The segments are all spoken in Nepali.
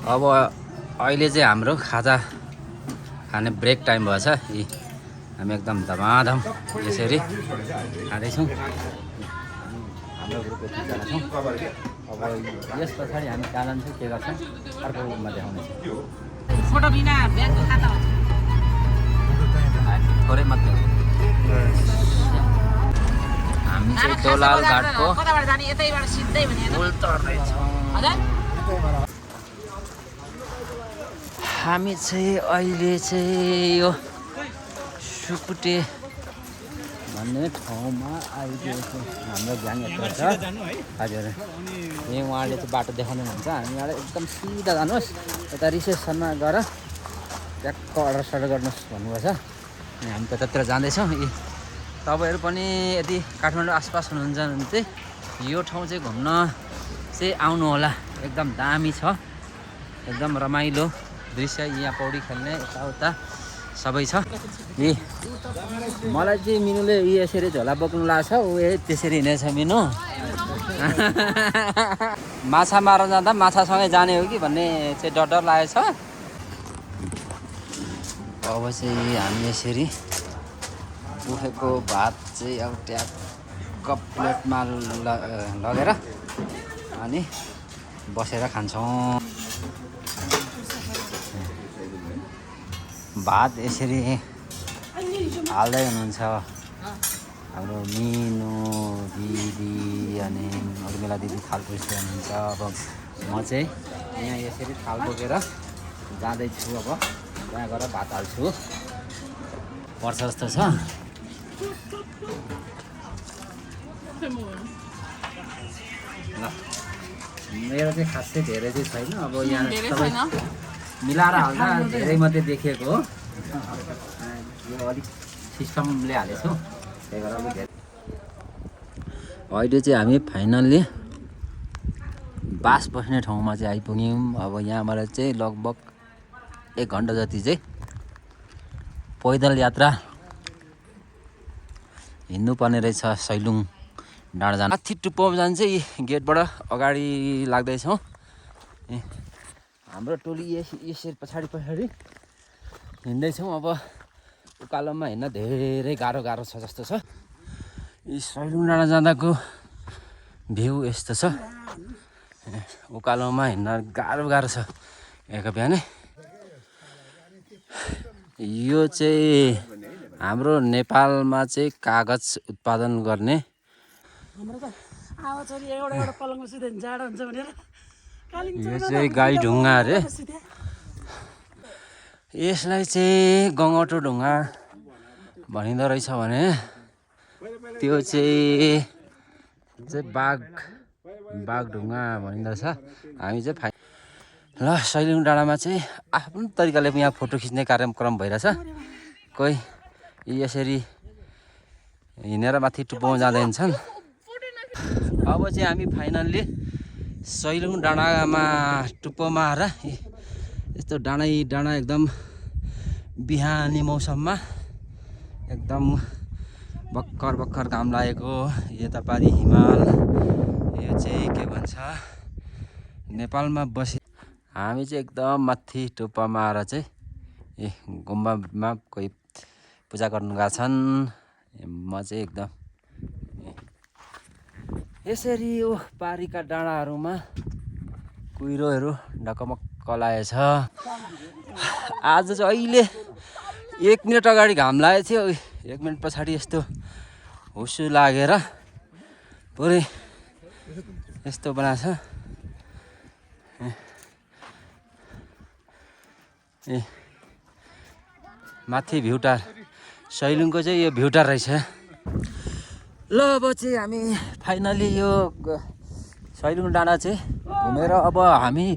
अब अहिले चाहिँ हाम्रो खाजा खाने ब्रेक टाइम भएछ। हामी एकदम धमाधम यसरी खाँदैछौँ। हाम्रो ग्रुप यतिजना छौँ। अब यस पछाडि हामी कहाँ जान्छौँ के गर्छौँ अर्को रूपमा देखाउनेछौँ। फोटो बिना ब्याङ्कको खाता हुन्छ थोरै मात्रै हो। हामी चाहिँ दोलाल घाटको कताबाट जाने यतैबाट सिधै भने पुल तर्दैछौँ। हामी चाहिँ अहिले चाहिँ यो सुकुटे भन्ने ठाउँमा आइदिएको छौँ। हाम्रो ग्याङ यत्र छ। हजुर यही उहाँले चाहिँ बाटो देखाउनुहुन्छ। हामी यहाँ एकदम सिधा जानुहोस्, यता रिसेप्सनमा गएर ट्याक्क अर्डर सर्डर गर्नुहोस् भन्नुभएको छ। अनि हामी त्यतातिर जाँदैछौँ। तपाईँहरू पनि यदि काठमाडौँ आसपास हुनुहुन्छ भने चाहिँ यो ठाउँ चाहिँ घुम्न चाहिँ आउनु होला। एकदम दामी छ, एकदम रमाइलो दृश्य। यहाँ पौडी खेल्ने यताउता सबै छ। मलाई चाहिँ मिनुले यसरी झोला बोक्नु लाग्छ, ऊ त्यसरी हिँडेछ मिनु। माछा मार्न जाँदा माछासँगै जाने हो कि भन्ने चाहिँ डर लागेको छ। अब चाहिँ हामी यसरी उखेको भात चाहिँ अब ट्याक्क प्लेटमा लगेर अनि बसेर खान्छौँ। भात यसरी हाल्दै हुनुहुन्छ हाम्रो मिनु दिदी अनि उर्मिला दिदी थाल पुर्दै हुनुहुन्छ। अब म चाहिँ यहाँ यसरी थाल बोकेर जाँदैछु। अब त्यहाँ गएर भात हाल्छु पर्छ जस्तो छ। ल मेरो चाहिँ खासै धेरै चाहिँ छैन। अब यहाँ सबै मिलाएर हाल्दा धेरै मात्रै देखिएको हो। यो अलिक सिस्टमले हालेछु, त्यही भएर अलिक धेरै। अहिले चाहिँ हामी फाइनल्ली बास बस्ने ठाउँमा चाहिँ आइपुग्यौँ। अब यहाँबाट चाहिँ लगभग 1 घन्टा जति चाहिँ पैदल यात्रा हिँड्नुपर्ने रहेछ सैलुङ डाँडा जान। माथि टुप्पोमा जान चाहिँ गेटबाट अगाडि लाग्दैछौँ। हाम्रो टोली यसरी पछाडि हिँड्दैछौँ। अब उकालोमा हिँड्न धेरै गाह्रो छ जस्तो छ। सैलुङ डाँडा जाँदाको भ्यू यस्तो छ। उकालोमा हिँड्न गाह्रो छ एक बिहानै। यो चाहिँ हाम्रो नेपालमा चाहिँ कागज उत्पादन गर्ने यो चाहिँ गाई ढुङ्गा अरे। यसलाई चाहिँ गङ्गटो ढुङ्गा भनिँदो रहेछ भने त्यो चाहिँ बाघ ढुङ्गा भनिँदो रहेछ। हामी चाहिँ ल सैलुङ डाँडामा चाहिँ आफ्नो तरिकाले यहाँ फोटो खिच्ने कार्यक्रम भइरहेछ। कोही यसरी हिँडेर माथि टुप्पोमा जाँदै हिँड्छन्। अब चाहिँ हामी फाइनल्ली सैलुङ डाँडामा टुप्पोमा आएर यस्तो डाँडा एकदम बिहानी मौसममा एकदम भर्खर घाम लागेको। यतापारि हिमाल, यो चाहिँ के भन्छ नेपालमा बसे। हामी चाहिँ एकदम माथि टुप्पामा आएर चाहिँ गुम्बामा कोही पूजा गर्नु गएको छन्। म चाहिँ एकदम यसरी यो पारीका डाँडाहरूमा कुहिरोहरू ढकमक्क लागेछ। आज चाहिँ अहिले 1 मिनट अगाडि घाम लागेको थियो, 1 मिनट पछाडि यस्तो हुस्सु लागेर पुरै यस्तो बनाएको छ। माथि भ्युटार सैलुङको चाहिँ यो भ्युटार रहेछ। ल अब चाहिँ हामी फाइनली यो सैलुङ डाँडा चाहिँ घुमेर अब हामी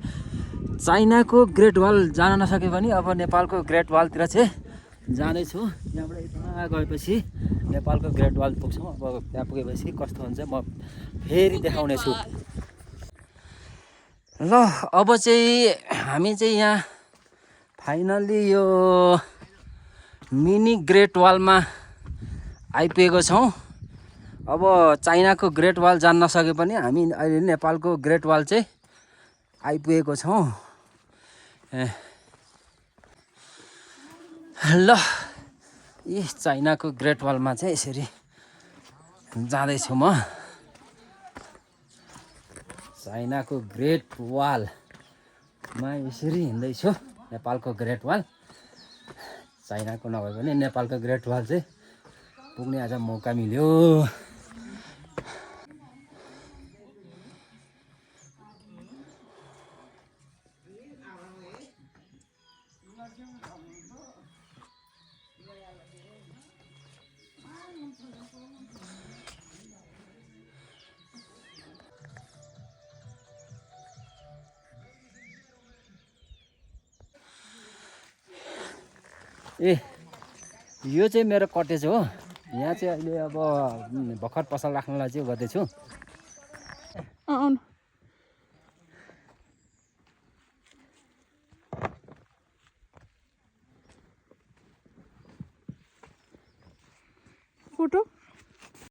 चाइनाको ग्रेट वाल जान नसके पनि अब नेपालको ग्रेट वालतिर चाहिँ जाँदैछु। यहाँबाट यता गएपछि नेपालको ग्रेट वाल पुग्छौँ। अब त्यहाँ पुगेपछि कस्तो हुन्छ म फेरि देखाउने छु। ल अब चाहिँ हामी चाहिँ यहाँ फाइनल्ली यो मिनी ग्रेट वालमा आइपुगेको छौँ। अब चाइनाको ग्रेट वाल जान्न सके पनि हामी अहिले नेपालको ग्रेट वाल चाहिँ आइपुगेको छौँ। ल यी चाइनाको ग्रेट वालमा चाहिँ यसरी जाँदैछु म। चाइनाको ग्रेट वालमा यसरी हिँड्दैछु। नेपालको ग्रेट वाल, चाइनाको नभए पनि नेपालको ग्रेट वाल चाहिँ पुग्ने आज मौका मिल्यो। ए यो चाहिँ मेरो कटेज हो। यहाँ चाहिँ अहिले अब भर्खर पसल राख्नलाई चाहिँ गर्दैछु। फोटो